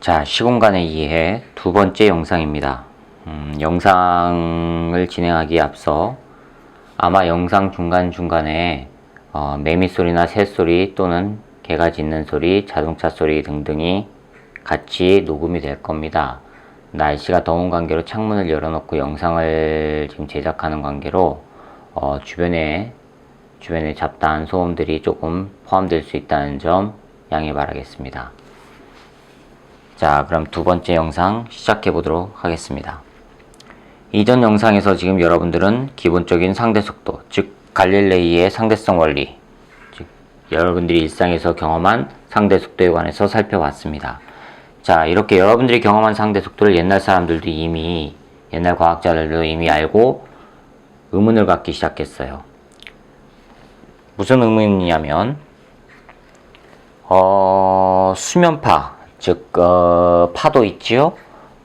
자, 시공간의 이해 두 번째 영상입니다. 영상을 진행하기에 앞서 아마 영상 중간중간에 매미소리나 새소리 또는 개가 짖는 소리, 자동차 소리 등등이 같이 녹음이 될 겁니다. 날씨가 더운 관계로 창문을 열어놓고 영상을 지금 제작하는 관계로 주변에 잡다한 소음들이 조금 포함될 수 있다는 점 양해 바라겠습니다. 자, 그럼 두 번째 영상 시작해 보도록 하겠습니다. 이전 영상에서 지금 여러분들은 기본적인 상대속도, 즉 갈릴레이의 상대성 원리, 즉 여러분들이 일상에서 경험한 상대속도에 관해서 살펴봤습니다. 자, 이렇게 여러분들이 경험한 상대속도를 옛날 사람들도 이미, 옛날 과학자들도 이미 알고 의문을 갖기 시작했어요. 무슨 의문이냐면 수면파, 즉 파도 있지요?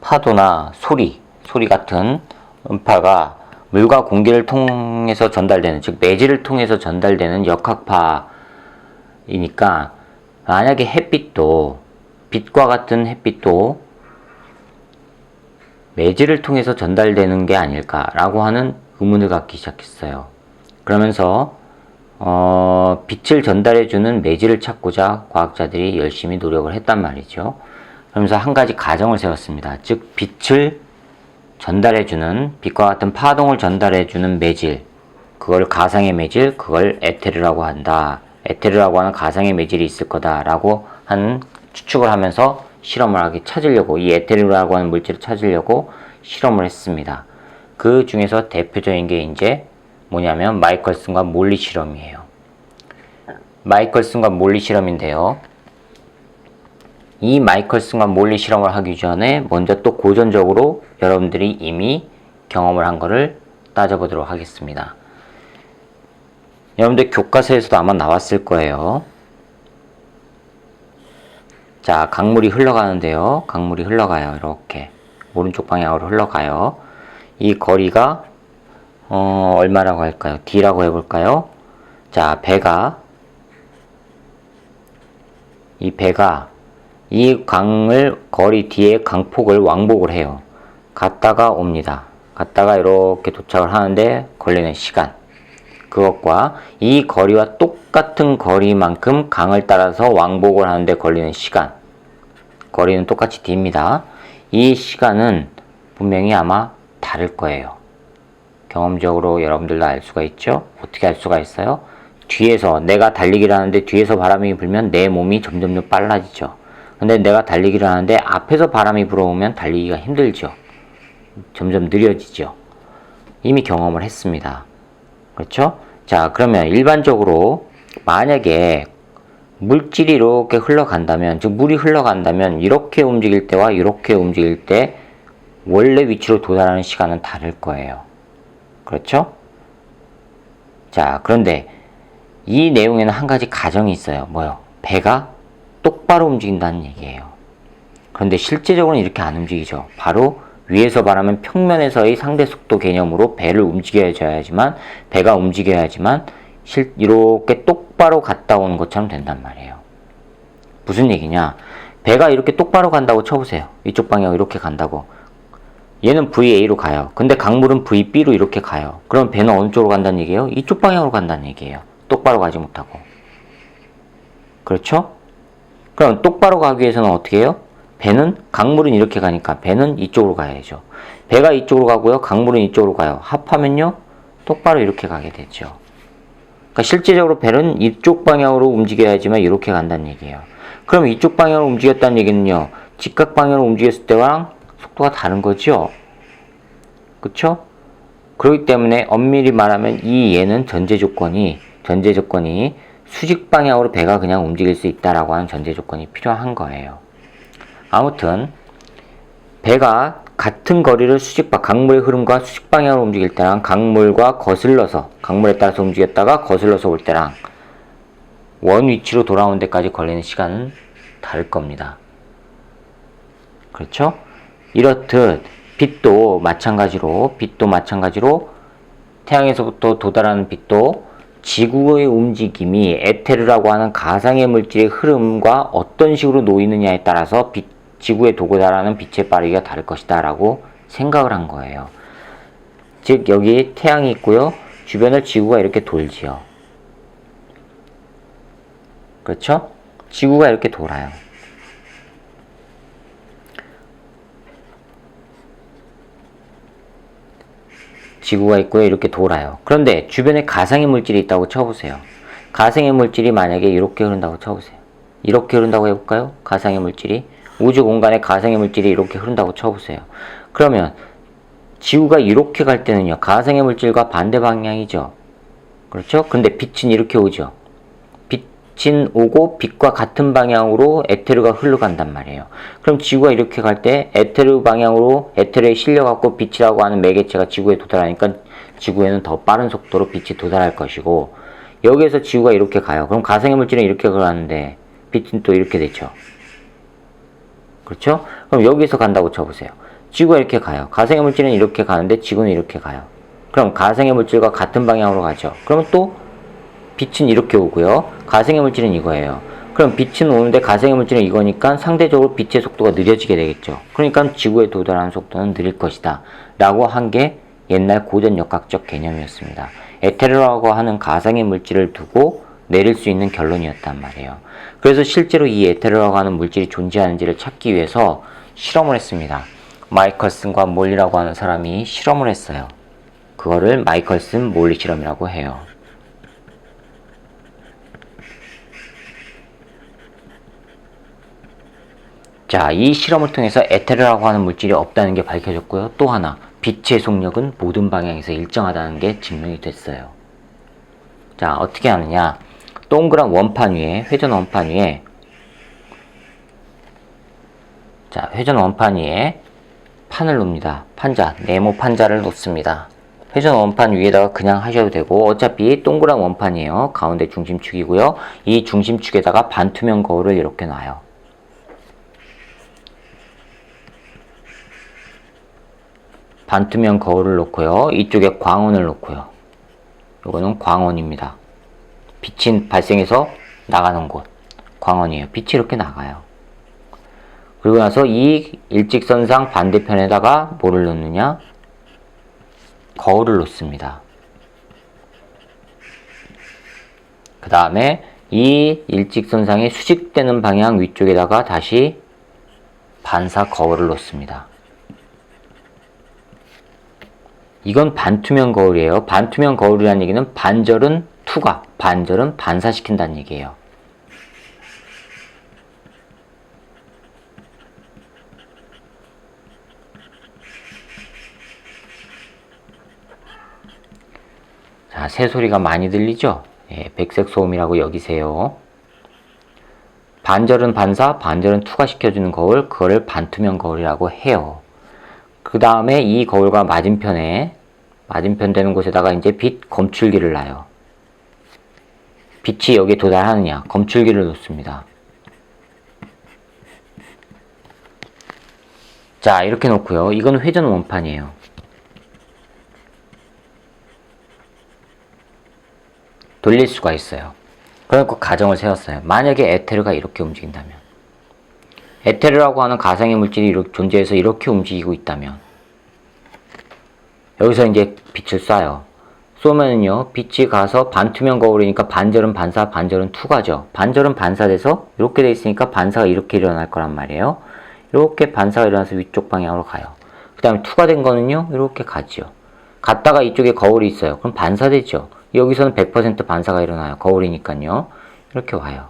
파도나 소리 같은 음파가 물과 공기를 통해서 전달되는, 즉 매질을 통해서 전달되는 역학파이니까 만약에 햇빛도, 빛과 같은 햇빛도 매질을 통해서 전달되는 게 아닐까라고 하는 의문을 갖기 시작했어요. 그러면서 빛을 전달해주는 매질을 찾고자 과학자들이 열심히 노력을 했단 말이죠. 그러면서 한 가지 가정을 세웠습니다. 즉 빛을 전달해주는, 빛과 같은 파동을 전달해주는 매질, 그걸 가상의 매질, 그걸 에테르라고 한다. 에테르라고 하는 가상의 매질이 있을 거다라고 하는 추측을 하면서 실험을 찾으려고, 이 에테르라고 하는 물질을 찾으려고 실험을 했습니다. 그 중에서 대표적인 게 이제 뭐냐면 마이컬슨과 몰리 실험이에요. 마이컬슨과 몰리 실험인데요. 이 마이컬슨과 몰리 실험을 하기 전에 먼저 또 고전적으로 여러분들이 이미 경험을 한 거를 따져보도록 하겠습니다. 여러분들 교과서에서도 아마 나왔을 거예요. 자, 강물이 흘러가는데요. 강물이 흘러가요. 이렇게 오른쪽 방향으로 흘러가요. 이 거리가 얼마라고 할까요? D라고 해볼까요? 자, 이 배가 이 강을, 거리 D의 강폭을 왕복을 해요. 갔다가 옵니다. 갔다가 이렇게 도착을 하는데 걸리는 시간, 그것과 이 거리와 똑같은 거리만큼 강을 따라서 왕복을 하는데 걸리는 시간, 거리는 똑같이 D입니다. 이 시간은 분명히 아마 다를 거예요. 경험적으로 여러분들도 알 수가 있죠? 어떻게 알 수가 있어요? 뒤에서, 내가 달리기를 하는데 뒤에서 바람이 불면 내 몸이 점점 빨라지죠. 근데 내가 달리기를 하는데 앞에서 바람이 불어오면 달리기가 힘들죠. 점점 느려지죠. 이미 경험을 했습니다. 그렇죠? 자, 그러면 일반적으로 만약에 물질이 이렇게 흘러간다면, 즉 물이 흘러간다면 이렇게 움직일 때와 이렇게 움직일 때 원래 위치로 도달하는 시간은 다를 거예요. 그렇죠? 자, 그런데 이 내용에는 한 가지 가정이 있어요. 뭐요? 배가 똑바로 움직인다는 얘기예요. 그런데 실제적으로는 이렇게 안 움직이죠. 바로 위에서 말하면 평면에서의 상대속도 개념으로 배를 움직여야지만, 배가 움직여야지만 이렇게 똑바로 갔다 오는 것처럼 된단 말이에요. 무슨 얘기냐? 배가 이렇게 똑바로 간다고 쳐보세요. 이쪽 방향 이렇게 간다고. 얘는 VA로 가요. 근데 강물은 VB로 이렇게 가요. 그럼 배는 어느 쪽으로 간다는 얘기예요? 이쪽 방향으로 간다는 얘기예요. 똑바로 가지 못하고. 그렇죠? 그럼 똑바로 가기 위해서는 어떻게 해요? 배는, 강물은 이렇게 가니까 배는 이쪽으로 가야죠. 배가 이쪽으로 가고요. 강물은 이쪽으로 가요. 합하면요, 똑바로 이렇게 가게 되죠. 그러니까 실제적으로 배는 이쪽 방향으로 움직여야지만 이렇게 간다는 얘기예요. 그럼 이쪽 방향으로 움직였다는 얘기는요, 직각 방향으로 움직였을 때랑 속도가 다른 거죠. 그쵸? 그렇기 때문에 엄밀히 말하면 이 얘는 전제 조건이 수직 방향으로 배가 그냥 움직일 수 있다라고 하는 전제 조건이 필요한 거예요. 아무튼 배가 같은 거리를 강물의 흐름과 수직 방향으로 움직일 때랑 강물과 거슬러서, 강물에 따라서 움직였다가 거슬러서 올 때랑 원 위치로 돌아오는 데까지 걸리는 시간은 다를 겁니다. 그렇죠? 이렇듯 빛도 마찬가지로 태양에서부터 도달하는 빛도 지구의 움직임이 에테르라고 하는 가상의 물질의 흐름과 어떤 식으로 놓이느냐에 따라서 지구에 도달하는 빛의 빠르기가 다를 것이다 라고 생각을 한 거예요. 즉 여기 태양이 있고요. 주변을 지구가 이렇게 돌지요. 그렇죠? 지구가 이렇게 돌아요. 지구가 있고요. 이렇게 돌아요. 그런데 주변에 가상의 물질이 있다고 쳐보세요. 가상의 물질이 만약에 이렇게 흐른다고 쳐보세요. 이렇게 흐른다고 해볼까요? 가상의 물질이. 우주 공간에 가상의 물질이 이렇게 흐른다고 쳐보세요. 그러면 지구가 이렇게 갈 때는요. 가상의 물질과 반대 방향이죠. 그렇죠? 근데 빛은 이렇게 오죠. 빛은 오고 빛과 같은 방향으로 에테르가 흘러간단 말이에요. 그럼 지구가 이렇게 갈 때 에테르 방향으로 에테르에 실려갖고 빛이라고 하는 매개체가 지구에 도달하니까 지구에는 더 빠른 속도로 빛이 도달할 것이고 여기에서 지구가 이렇게 가요. 그럼 가상의 물질은 이렇게 가는데 빛은 또 이렇게 되죠. 그렇죠? 그럼 여기서 간다고 쳐보세요. 지구가 이렇게 가요. 가상의 물질은 이렇게 가는데 지구는 이렇게 가요. 그럼 가상의 물질과 같은 방향으로 가죠. 그러면 또 빛은 이렇게 오고요. 가상의 물질은 이거예요. 그럼 빛은 오는데 가상의 물질은 이거니까 상대적으로 빛의 속도가 느려지게 되겠죠. 그러니까 지구에 도달하는 속도는 느릴 것이다 라고 한 게 옛날 고전 역학적 개념이었습니다. 에테르라고 하는 가상의 물질을 두고 내릴 수 있는 결론이었단 말이에요. 그래서 실제로 이 에테르라고 하는 물질이 존재하는지를 찾기 위해서 실험을 했습니다. 마이컬슨과 몰리라고 하는 사람이 실험을 했어요. 그거를 마이컬슨 몰리 실험이라고 해요. 자, 이 실험을 통해서 에테르라고 하는 물질이 없다는 게 밝혀졌고요. 또 하나, 빛의 속력은 모든 방향에서 일정하다는 게 증명이 됐어요. 자, 어떻게 하느냐. 동그란 원판 위에, 회전 원판 위에, 자, 회전 원판 위에 판을 놓습니다. 판자, 네모 판자를 놓습니다. 회전 원판 위에다가 그냥 하셔도 되고 어차피 동그란 원판이에요. 가운데 중심축이고요. 이 중심축에다가 반투명 거울을 이렇게 놔요. 반투명 거울을 놓고요. 이쪽에 광원을 놓고요. 이거는 광원입니다. 빛이 발생해서 나가는 곳. 광원이에요. 빛이 이렇게 나가요. 그리고 나서 이 일직선상 반대편에다가 뭐를 놓느냐? 거울을 놓습니다. 그 다음에 이 일직선상에 수직되는 방향 위쪽에다가 다시 반사 거울을 놓습니다. 이건 반투명 거울이에요. 반투명 거울이라는 얘기는 반절은 투과, 반절은 반사시킨다는 얘기예요. 자, 새소리가 많이 들리죠? 예, 백색 소음이라고 여기세요. 반절은 반사, 반절은 투과시켜주는 거울, 그거를 반투명 거울이라고 해요. 그 다음에 이 거울과 맞은편 되는 곳에다가 이제 빛 검출기를 놔요. 빛이 여기에 도달하느냐, 검출기를 놓습니다. 자, 이렇게 놓고요. 이건 회전 원판이에요. 돌릴 수가 있어요. 그래서 가정을 세웠어요. 만약에 에테르가 이렇게 움직인다면, 에테르라고 하는 가상의 물질이 이렇게 존재해서 이렇게 움직이고 있다면, 여기서 이제 빛을 쏴요. 쏘면은요, 빛이 가서 반투명 거울이니까 반절은 반사, 반절은 투과죠. 반절은 반사돼서 이렇게 돼 있으니까 반사가 이렇게 일어날 거란 말이에요. 이렇게 반사가 일어나서 위쪽 방향으로 가요. 그 다음에 투과된 거는요, 이렇게 가죠. 갔다가 이쪽에 거울이 있어요. 그럼 반사되죠. 여기서는 100% 반사가 일어나요. 거울이니까요. 이렇게 와요.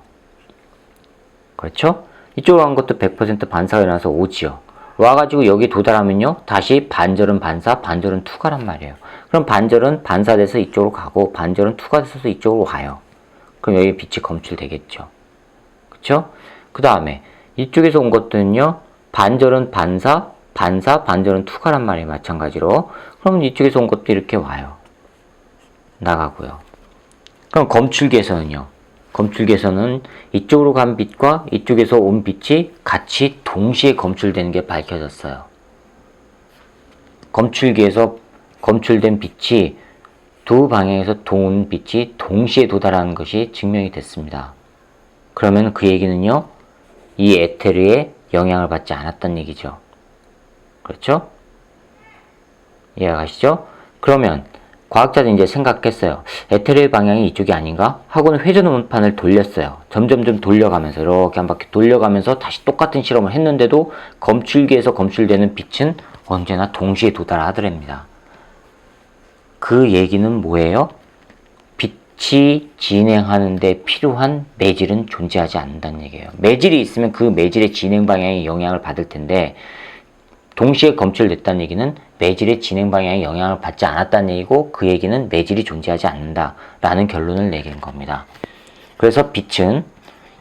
그렇죠? 이쪽으로 간 것도 100% 반사가 일어나서 오지요. 와가지고 여기 도달하면요. 다시 반절은 반사, 반절은 투과란 말이에요. 그럼 반절은 반사돼서 이쪽으로 가고 반절은 투과돼서 이쪽으로 와요. 그럼 여기 빛이 검출되겠죠. 그쵸? 그 다음에 이쪽에서 온 것들은요. 반절은 반사, 반절은 투과란 말이에요. 마찬가지로. 그럼 이쪽에서 온 것도 이렇게 와요. 나가고요. 그럼 검출기에서는요. 검출기에서는 이쪽으로 간 빛과 이쪽에서 온 빛이 같이 동시에 검출되는 게 밝혀졌어요. 검출기에서 검출된 빛이 두 방향에서 온 빛이 동시에 도달하는 것이 증명이 됐습니다. 그러면 그 얘기는요. 이 에테르의 영향을 받지 않았다는 얘기죠. 그렇죠? 이해가 가시죠? 그러면 과학자들이 이제 생각했어요. 에테르의 방향이 이쪽이 아닌가? 하고는 회전음판을 돌렸어요. 점점점 돌려가면서 이렇게 한 바퀴 돌려가면서 다시 똑같은 실험을 했는데도 검출기에서 검출되는 빛은 언제나 동시에 도달하더랍니다. 그 얘기는 뭐예요? 빛이 진행하는 데 필요한 매질은 존재하지 않는다는 얘기예요. 매질이 있으면 그 매질의 진행 방향이 영향을 받을 텐데 동시에 검출됐다는 얘기는 매질의 진행 방향에 영향을 받지 않았다는 얘기고 그 얘기는 매질이 존재하지 않는다라는 결론을 내린 겁니다. 그래서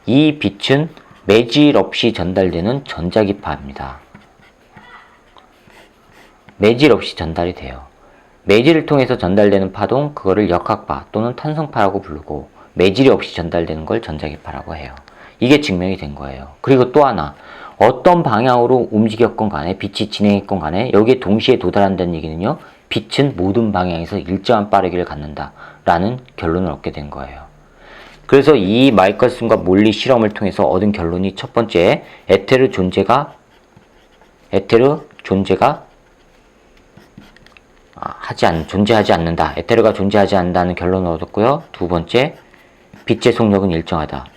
이 빛은 매질 없이 전달되는 전자기파입니다. 매질 없이 전달이 돼요. 매질을 통해서 전달되는 파동, 그거를 역학파 또는 탄성파라고 부르고 매질이 없이 전달되는 걸 전자기파라고 해요. 이게 증명이 된 거예요. 그리고 또 하나, 어떤 방향으로 움직였건 간에 빛이 진행했건 간에 여기에 동시에 도달한다는 얘기는요, 빛은 모든 방향에서 일정한 빠르기를 갖는다 라는 결론을 얻게 된 거예요. 그래서 이 마이컬슨과 몰리 실험을 통해서 얻은 결론이 첫 번째, 에테르 존재가 존재하지 않는다. 에테르가 존재하지 않는다는 결론을 얻었고요. 두 번째, 빛의 속력은 일정하다.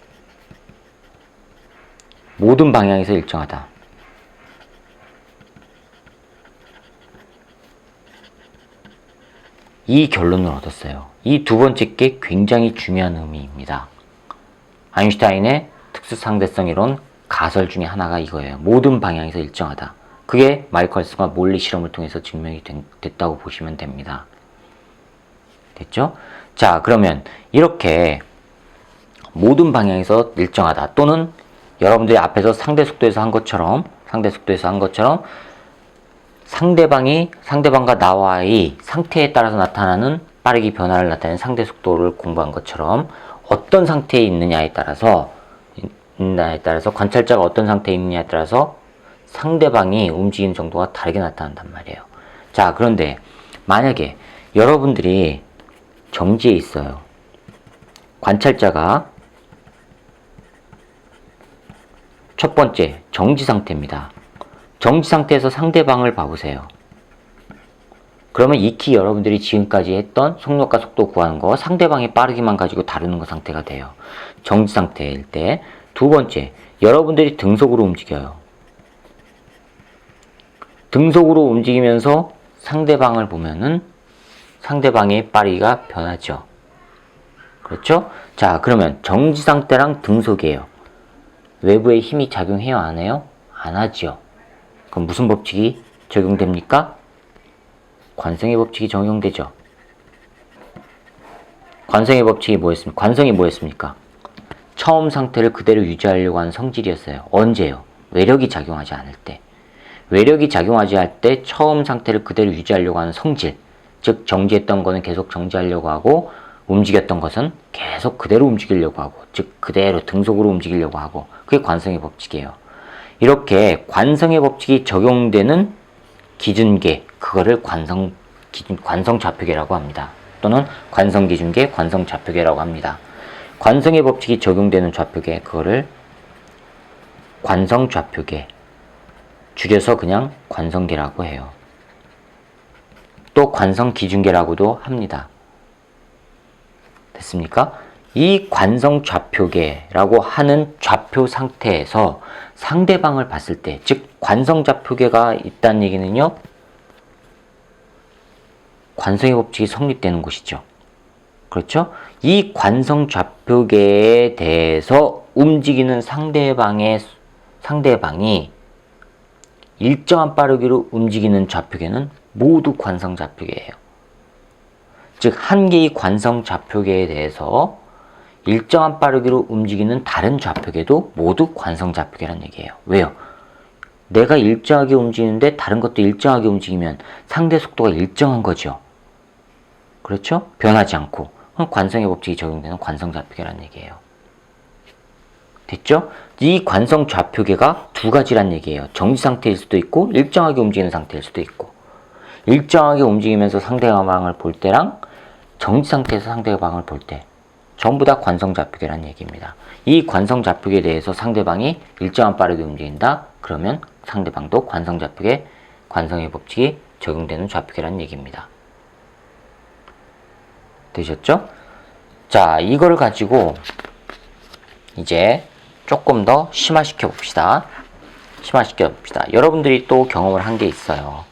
모든 방향에서 일정하다. 이 결론을 얻었어요. 이 두 번째 게 굉장히 중요한 의미입니다. 아인슈타인의 특수상대성 이론 가설 중에 하나가 이거예요. 모든 방향에서 일정하다. 그게 마이컬슨과 몰리 실험을 통해서 증명이 됐다고 보시면 됩니다. 됐죠? 자, 그러면 이렇게 모든 방향에서 일정하다 또는 여러분들이 앞에서 상대속도에서 한 것처럼 상대방과 나와의 상태에 따라서 나타나는 빠르기 변화를 나타내는 상대속도를 공부한 것처럼 어떤 상태에 있느냐에 따라서 관찰자가 어떤 상태에 있느냐에 따라서 상대방이 움직이는 정도가 다르게 나타난단 말이에요. 자, 그런데 만약에 여러분들이 정지에 있어요. 관찰자가 첫 번째, 정지 상태입니다. 정지 상태에서 상대방을 봐보세요. 그러면 익히 여러분들이 지금까지 했던 속력과 속도 구하는 거 상대방의 빠르기만 가지고 다루는 거 상태가 돼요. 정지 상태일 때. 두 번째, 여러분들이 등속으로 움직여요. 등속으로 움직이면서 상대방을 보면은 상대방의 빠르기가 변하죠. 그렇죠? 자, 그러면 정지 상태랑 등속이에요. 외부의 힘이 작용해요? 안 해요? 안 하죠. 그럼 무슨 법칙이 적용됩니까? 관성의 법칙이 적용되죠. 관성의 법칙이 뭐였습니까? 관성이 뭐였습니까? 처음 상태를 그대로 유지하려고 하는 성질이었어요. 언제요? 외력이 작용하지 않을 때. 외력이 작용하지 않을 때 처음 상태를 그대로 유지하려고 하는 성질, 즉 정지했던 거는 계속 정지하려고 하고 움직였던 것은 계속 그대로 움직이려고 하고, 즉 그대로 등속으로 움직이려고 하고, 그게 관성의 법칙이에요. 이렇게 관성의 법칙이 적용되는 기준계, 그거를 관성좌표계라고 합니다. 또는 관성기준계, 관성좌표계라고 합니다. 관성의 법칙이 적용되는 좌표계, 그거를 관성좌표계, 줄여서 그냥 관성계라고 해요. 또 관성기준계라고도 합니다. 됐습니까? 이 관성좌표계라고 하는 좌표 상태에서 상대방을 봤을 때, 즉 관성좌표계가 있다는 얘기는요, 관성의 법칙이 성립되는 곳이죠. 그렇죠? 이 관성좌표계에 대해서 움직이는 상대방이 일정한 빠르기로 움직이는 좌표계는 모두 관성좌표계예요. 즉 한 개의 관성좌표계에 대해서 일정한 빠르기로 움직이는 다른 좌표계도 모두 관성좌표계란 얘기예요. 왜요? 내가 일정하게 움직이는데 다른 것도 일정하게 움직이면 상대 속도가 일정한 거죠. 그렇죠? 변하지 않고. 관성의 법칙이 적용되는 관성좌표계란 얘기예요. 됐죠? 이 관성좌표계가 두 가지란 얘기예요. 정지 상태일 수도 있고 일정하게 움직이는 상태일 수도 있고, 일정하게 움직이면서 상대방을 볼 때랑 정지 상태에서 상대방을 볼 때, 전부 다 관성좌표계라는 얘기입니다. 이 관성좌표계에 대해서 상대방이 일정한 빠르게 움직인다? 그러면 상대방도 관성좌표계, 관성의 법칙이 적용되는 좌표계라는 얘기입니다. 되셨죠? 자, 이거를 가지고 이제 조금 더 심화시켜 봅시다. 여러분들이 또 경험을 한 게 있어요.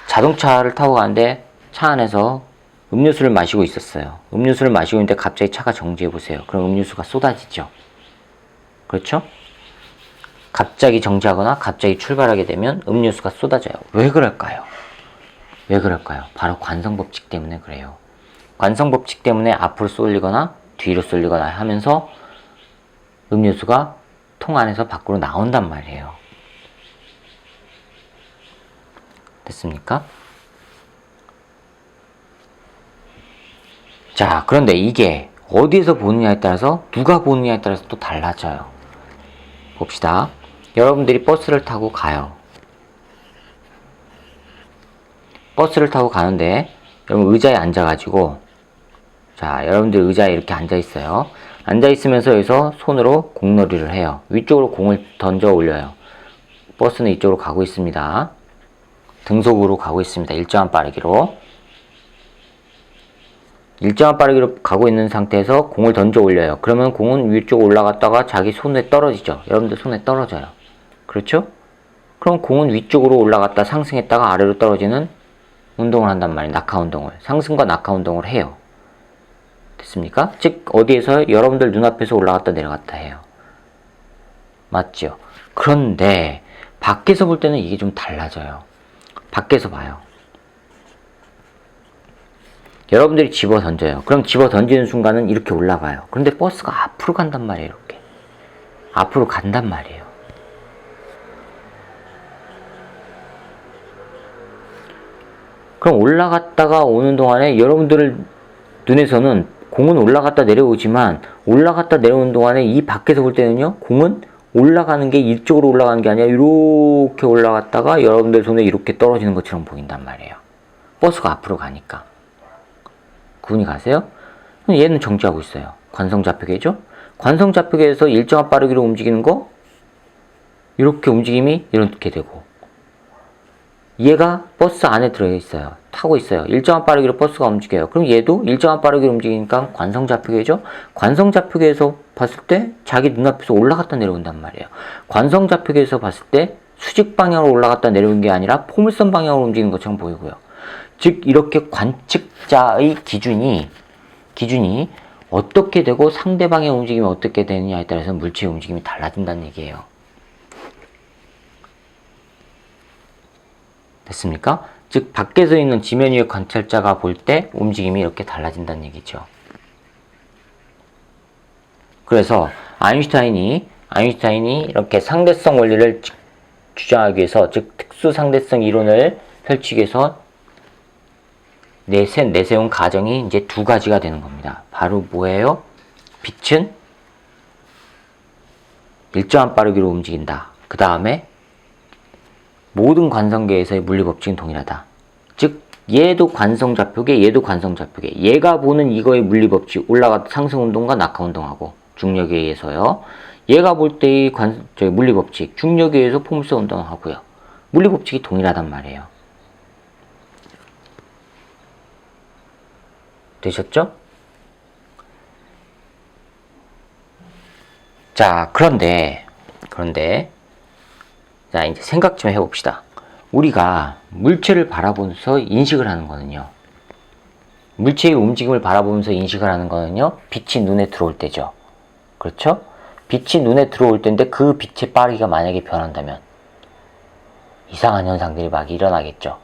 자동차를 타고 가는데 차 안에서 음료수를 마시고 있었어요. 음료수를 마시고 있는데 갑자기 차가 정지해 보세요. 그럼 음료수가 쏟아지죠. 그렇죠? 갑자기 정지하거나 갑자기 출발하게 되면 음료수가 쏟아져요. 왜 그럴까요? 바로 관성법칙 때문에 그래요. 관성법칙 때문에 앞으로 쏠리거나 뒤로 쏠리거나 하면서 음료수가 통 안에서 밖으로 나온단 말이에요. 됐습니까? 자, 그런데 이게 어디에서 보느냐에 따라서, 누가 보느냐에 따라서 또 달라져요. 봅시다. 여러분들이 버스를 타고 가요. 버스를 타고 가는데 여러분 의자에 앉아가지고, 자, 여러분들 의자에 이렇게 앉아있어요. 앉아있으면서 여기서 손으로 공놀이를 해요. 위쪽으로 공을 던져 올려요. 버스는 이쪽으로 가고 있습니다. 등속으로 가고 있습니다. 일정한 빠르기로 가고 있는 상태에서 공을 던져 올려요. 그러면 공은 위쪽으로 올라갔다가 자기 손에 떨어지죠. 여러분들 손에 떨어져요. 그렇죠? 그럼 공은 위쪽으로 올라갔다 상승했다가 아래로 떨어지는 운동을 한단 말이에요. 낙하 운동을. 상승과 낙하 운동을 해요. 됐습니까? 즉 어디에서 여러분들 눈앞에서 올라갔다 내려갔다 해요. 맞죠? 그런데 밖에서 볼 때는 이게 좀 달라져요. 밖에서 봐요. 여러분들이 집어 던져요. 그럼 집어 던지는 순간은 이렇게 올라가요. 그런데 버스가 앞으로 간단 말이에요. 이렇게 앞으로 간단 말이에요. 그럼 올라갔다가 오는 동안에 여러분들 눈에서는 공은 올라갔다 내려오지만, 올라갔다 내려오는 동안에 이 밖에서 볼 때는요, 공은 올라가는 게 이쪽으로 올라가는 게 아니라 이렇게 올라갔다가 여러분들 손에 이렇게 떨어지는 것처럼 보인단 말이에요. 버스가 앞으로 가니까. 구분이 가세요? 얘는 정지하고 있어요. 관성좌표계죠? 관성좌표계에서 일정한 빠르기로 움직이는 거, 이렇게 움직임이 이렇게 되고, 얘가 버스 안에 들어있어요. 타고 있어요. 일정한 빠르기로 버스가 움직여요. 그럼 얘도 일정한 빠르기로 움직이니까 관성좌표계죠? 관성좌표계에서 봤을 때 자기 눈앞에서 올라갔다 내려온단 말이에요. 관성좌표계에서 봤을 때 수직 방향으로 올라갔다 내려온 게 아니라 포물선 방향으로 움직이는 것처럼 보이고요. 즉 이렇게 관측자의 기준이 어떻게 되고 상대방의 움직임이 어떻게 되느냐에 따라서 물체의 움직임이 달라진다는 얘기예요. 됐습니까? 즉 밖에서 있는 지면 위의 관찰자가 볼 때 움직임이 이렇게 달라진다는 얘기죠. 그래서 아인슈타인이 이렇게 상대성 원리를 주장하기 위해서, 즉 특수 상대성 이론을 펼치기 위해서 내세운 가정이 이제 두 가지가 되는 겁니다. 바로 뭐예요? 빛은 일정한 빠르기로 움직인다. 그 다음에 모든 관성계에서의 물리법칙은 동일하다. 즉 얘도 관성좌표계, 얘도 관성좌표계. 얘가 보는 이거의 물리법칙, 상승운동과 낙하운동하고 중력에 의해서요. 얘가 볼 때의 물리법칙, 중력에 의해서 포물선 운동하고요. 물리법칙이 동일하단 말이에요. 되셨죠? 자, 그런데 자, 이제 생각 좀 해봅시다. 우리가 물체를 바라보면서 인식을 하는 거는요. 물체의 움직임을 바라보면서 인식을 하는 거는요. 빛이 눈에 들어올 때죠. 그렇죠? 빛이 눈에 들어올 때인데 그 빛의 빠르기가 만약에 변한다면 이상한 현상들이 막 일어나겠죠.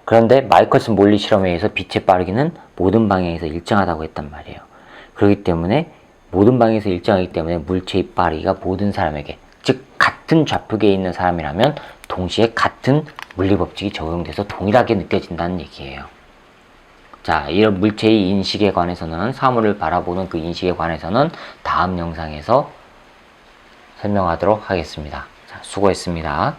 그런데 마이컬슨 몰리 실험에 의해서 빛의 빠르기는 모든 방향에서 일정하다고 했단 말이에요. 그렇기 때문에 모든 방향에서 일정하기 때문에 물체의 빠르기가 모든 사람에게, 즉 같은 좌표계에 있는 사람이라면 동시에 같은 물리법칙이 적용돼서 동일하게 느껴진다는 얘기예요. 자, 이런 물체의 인식에 관해서는, 사물을 바라보는 그 인식에 관해서는 다음 영상에서 설명하도록 하겠습니다. 자, 수고했습니다.